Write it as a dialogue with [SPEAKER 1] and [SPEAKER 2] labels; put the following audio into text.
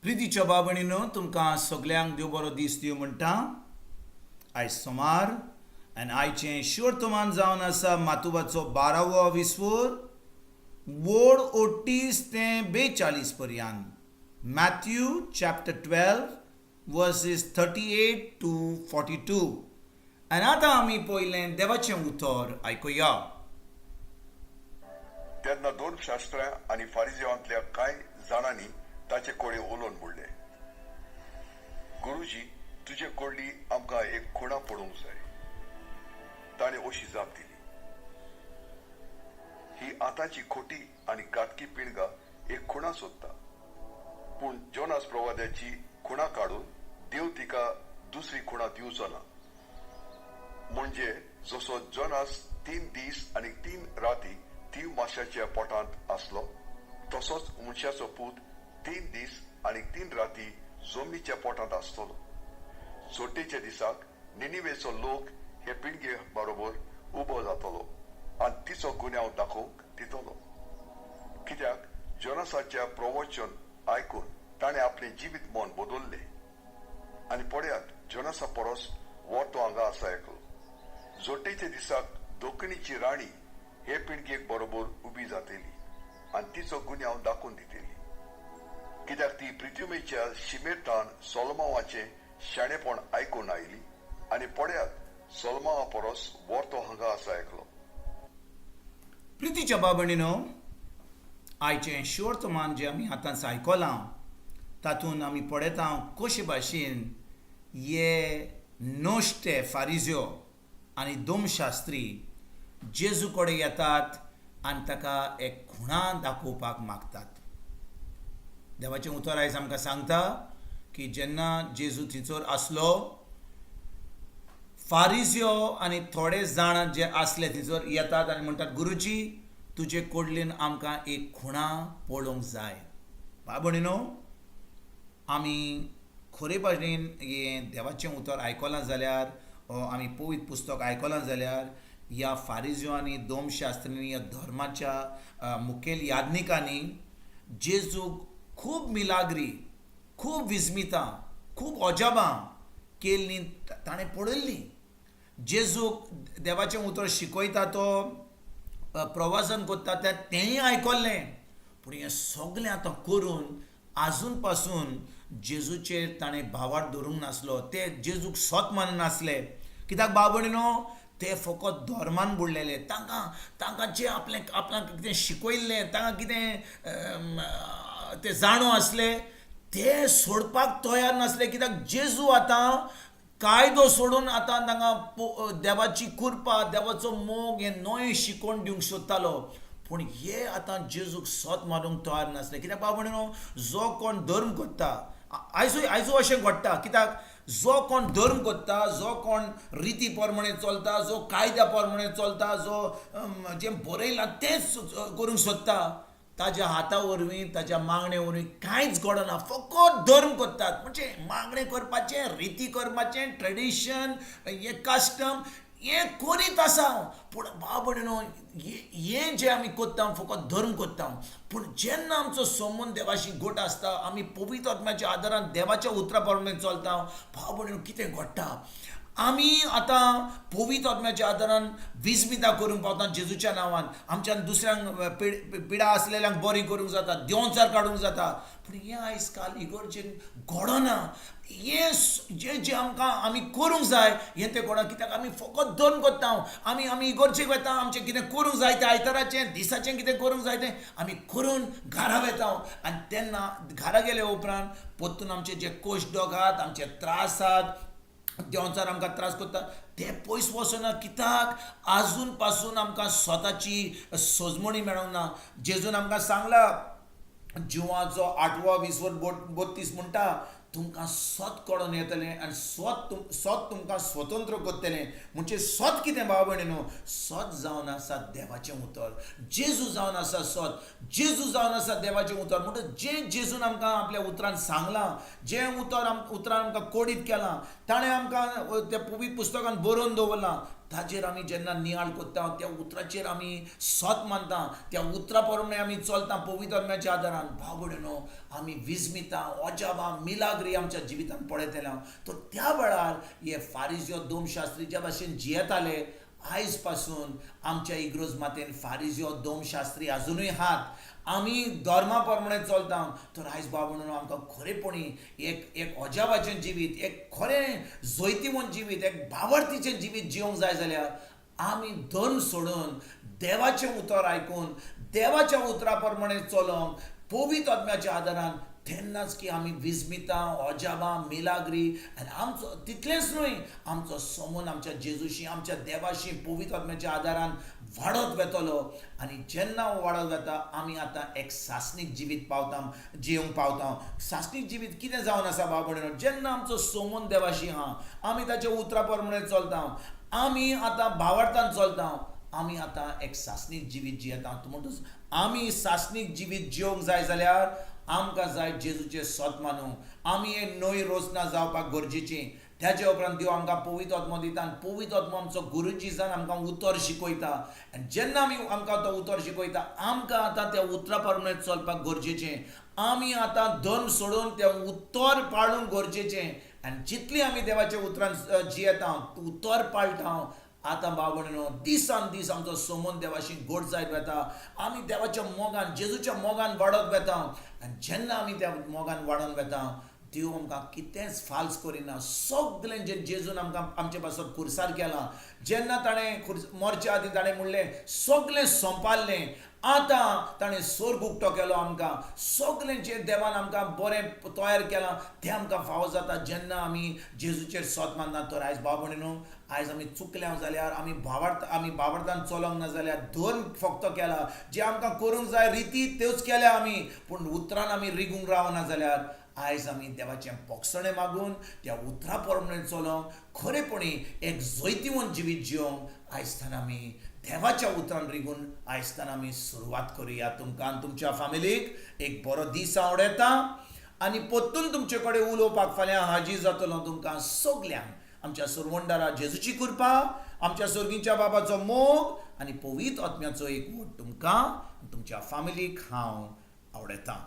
[SPEAKER 1] प्रितीच्या बाबणीनो तुमकां सगल्यांक देव बरो दीस दिवं म्हणटा. आयज सोमार आनी आयचें शिवर्तमान जावन आसा मातुबाचो 12वो विसवोर वोड 38 ते 42 पर्यंत. Matthew chapter 12 versus 38 to 42. आनी आतां आमी पयलें देवाचें उतर आयकुया.
[SPEAKER 2] तेन्ना दोन शास्त्रां आनी फारिजेवांतल्या कांय जाणांनी ताचे कोडे उलोवन म्हणले, गुरुजी, तुजे कोडली आमकां एक खुणा पडूंक जाय. ताणें अशी जाप दिली, ही आतांची खोटी आनी घातकी पिळगा एक खुणा सोदता, पूण जोनास प्रवाद्याची खुणा काडून देव तिका दुसरी खुणा दिवचो ना. म्हणजे जसो जोनास 3 दीस आनी 3 राती तीव माश्याच्या पोटांत आसलो, तसोच मनशाचो पूत 3 दीस आनी 3 राती जमनीच्या पोटांत आसतलो. सोट्टेच्या दिसाक निनिवेचो लोक हे पिळगे बरोबर उबो जातलो आनी तिचो गुन्यांव दाखोवंक दितलो. कित्याक जोनासाच्या प्रवचन आयकून ताणें आपलें जिवीत मन बदल्लें. आनी पळयात, जोनासा परस वरतो हांगा आसा एकलो. जोड्डेच्या दिसाक दोखणीची राणी हे पिळगेक बरोबर उबी जातली आनी तिचो गुन्यांव दाखोवन दितली. कित्याक ती पृथ्वीच्या शिमेतान सोलमावाचें शाणेपण आयकून आयली. आनी पळयात, सोलमावा परस वरतो हांगा आसा एकलो.
[SPEAKER 1] प्रितीच्या बाबणीनो, आयचें शिवर्तमान जें आमी आतांच आयकलां, तातूंत आमी पळयता कशे भाशेन हे नोश्टे फारिज्यो आनी दोमशास्त्री जेजू कडेन येतात आनी ताका एक खुणा दाखोवपाक मागतात. देवाचें उतर आयज आमकां सांगता की जेन्ना जेजू थंयसर आसलो, फारिज्यो आनी थोडे जाण जे आसले थंयसर येतात आनी म्हणटात, गुरुजी, तुजे कोडलीन आमकां एक खुणा पळोवंक जाय. बाबणीनो, आमी खरे भाशेन हें देवाचें उतर आयकलां जाल्यार, आमी पवित्र पुस्तक आयकलां जाल्यार, ह्या फारिज्यो आनी दोमशास्त्रींनी, ह्या धर्माच्या मुखेल याज्ञिकांनी जेजूक खूब मिलाग्री, खूब विस्मितां, खूब अजापां केल्लीं ताणें पळयल्लीं. जेजूक देवाचें उतर शिकयता, तो प्रवासन करता तेंय आयकल्लें. पूण हें सगलें आतां करून आजून पासून जेजूचेर ताणें भावार्थ धरूंक नासलो. ते जेजूक सोत माननासले. कित्याक बाबणीनो, ते फकत धर्मान बुडलेले. तांकां जें आपणाक कितें शिकयल्लें, तांकां कितें ते जाणो आसले, ते सोडपाक तयार नासले. कित्याक जेजू आतां कायदो सोडून आतां तांकां देवाची कृपा, देवाचो मोग हें नवें शिकोवन दिवंक सोदतालो. पूण हे आतां जेजूक सोत मारूंक तयार नासले. कित्याक बाबणीनो, जो कोण धर्म करता, आयजूय अशें घडटा. कित्याक जो कोण धर्म करता, जो कोण रिती प्रमाणे चलता, जो कायद्या प्रमाणे चलता, जो जें बरयलां तेंच करूंक सोदता, ताज्या हाता वरवीं, ताज्या मागणे वरवीं कांयच घडना. फकत धर्म करतात. म्हणजे मागणें करपाचें, रिती करपाचें, ट्रेडिशन, हें कास्टम हें करीत आसा. पूण बाबणीनो, हें जें आमी करता फकत धर्म करता. पूण जेन्ना आमचो संबंद देवाशी घट आसता, आमी पवित्र आत्म्याच्या आदारान देवाच्या उतरा प्रमाणे चलता, बाबणीनो कितें घडटा. आमी आतां पवित्र आत्म्याच्या आदारान विस्मितां करूंक पावता जेजूच्या नांवान. आमच्यान दुसऱ्यांक पिडा आसलेल्यांक बरी करूंक जाता, देंवचार काडूंक जाता. पूण हें आयज काल इगर्जेन घडना. हें जें आमकां आमी करूंक जाय हें तें घडना. कित्याक आमी फकत धर्म करता. आमी इगर्जेक वता, आमचें कितें करूंक जाय तें आयताराचें दिसाचें कितें करूंक जाय तें आमी करून घरा वता. आनी तेन्ना घरा गेले उपरांत परतून आमचे जे कश्ट दोगात, आमचे त्रास आसात, देंवचार आमकां त्रास करता, ते पयस वचना. कित्याक आजून पासून आमकां स्वताची सोजमणी मेळोंक ना. जेजून आमकां सांगला, जिवाचो 8वो विसवोर 32 म्हणटा, तुमकां स्वत कळून येतलें आनी स्वत तुमकां स्वतंत्र करतलें. म्हणजे स्वत कितें भाव भयणीनो, स्वत जावन आसा देवाचें उतर. जेजू जावन आसा स्वत. जेजू जावन आसा देवाचें उतर. म्हणटच जें जेजून आमकां आपल्या उतरान सांगलां, जें उतरान आमकां कोडीत केलां, ताणें आमकां त्या पवित्र पुस्तकान बरोवन दवरलां, ताचेर आमी जेन्ना नियाळ कोत्ता, त्या उतराचेर आमी स्वत मानता, त्या उतरा प्रमाणे आमी चलता पवित्र आत्म्याच्या आदारान. भाव भयणीनो, आमी विस्मितां, अजापां, मिलाग्री आमच्या जिवितांत पळयतले. तर त्या वेळार हे फारिजियो दोमशास्त्री ज्या भाशेन जियेताले, आयज पासून आमच्या इग्रोज मातेन फारिजियो दोमशास्त्री अजुनूय आहात. आमी धर्मा प्रमाणे चलता. तर आयज बाब म्हणून आमकां खरेपणी एक अजापाचें जिवीत, एक खरें जैतिवंत जिवीत, एक भावार्थीचें जिवीत जिवंक जाय जाल्यार आमी धर्म सोडून देवाचें उतर आयकून देवाच्या उतरा प्रमाणे चलोवंक पवित्र आत्म्याच्या आदारान, तेन्नाच की आमी विस्मितां, अजापां, मिलाग्री आनी आमचो तितलेंच न्हय, आमचो संबंद आमच्या जेजूशी, आमच्या देवाशी पवित्र आत्म्याच्या आदारान वाडत वेतलो. आनी जेन्ना वाडत वता, आमी आतां एक सासणीक जिवीत जियोंक पावता. सासणीक जिवीत कितें जावन आसा बाब भयणीनो, जेन्ना आमचो संबंद देवाशी आहा, आमी ताच्या उतरा प्रमाणे चलता, आमी आतां भावार्थान चलता, आमी आतां एक सासणीक जिवीत जियेता. म्हणटच आमी सासणीक जिवीत जियोंक जाय जाल्यार आमकां जाय जेजूचें स्वत मानूंक. आमी हे नोय रोसना जावपाक गरजेचीं. त्याच्या उपरांत देव आमकां पवित्र आत्मो दिता आनी पवित्र आत्मो आमचो गुरुजी जावन आमकां उतर शिकयता. आनी जेन्ना आमी आमकां तो उतर शिकयता, आमकां आतां त्या उतरा प्रमाणे चलपाक गरजेचें. आमी आतां धर्म सोडून तें उतर पाळूंक गरजेचें. आनी जितली आमी देवाच्या उतरान जियेता, उतर पाळटा, आतां बाब भयणीनो, दिसान दीस आमचो संबंद देवाशी घट जायत वता. आमी देवाच्या मोगान, जेजूच्या मोगान वाडत वता. आनी जेन्ना आमी त्या मोगान वाडून वता, देव आमकां कितेंच फाल्स करिना. सगळें जें जेजून आमकां आमचे पासून खुरसार केलां, जेन्ना ताणें मरच्या आदीं ताणें म्हणलें सगळें संपारलें, आतां ताणें स्वर्ग उक्तो केलो आमकां. सगळें जें देवान आमकां बरें तयार केलां तें आमकां फावो जाता जेन्ना आमी जेजूचेर स्वत मानता. तर आयज बाब भयणीनो, आयज आमी चुकल्या जाल्यार, आमी भावार्थान चलोंक ना जाल्यार, धर्म फक्त केला, जे आमकां करूंक जाय रिती त्योच केल्या आमी, पूण उतरान आमी रिगूंक रावना जाल्यार आयज आमी देवाचें पोखसणें मागून त्या उतरा प्रमाणे चलोवंक, खरेपणी एक जैतिवंत जिवीत जियोंक आयजतान आमी देवाच्या उतरान रिगून आयजतान आमी सुरवात करुया. तुमकां आनी तुमच्या फॅमिलीक एक बरो दीस हांव उडयता आनी परतून तुमचे कडेन उलोवपाक फाल्यां हाजीर जातलो. तुमकां सगल्यांक आमच्या सुरवंडारा जेजूची कृपा, आमच्या सर्गीच्या बाबाचो मोग आनी पवित्र आत्म्याचो एक वट तुमकां तुमच्या फॅमिलीक हांव आवडयतां.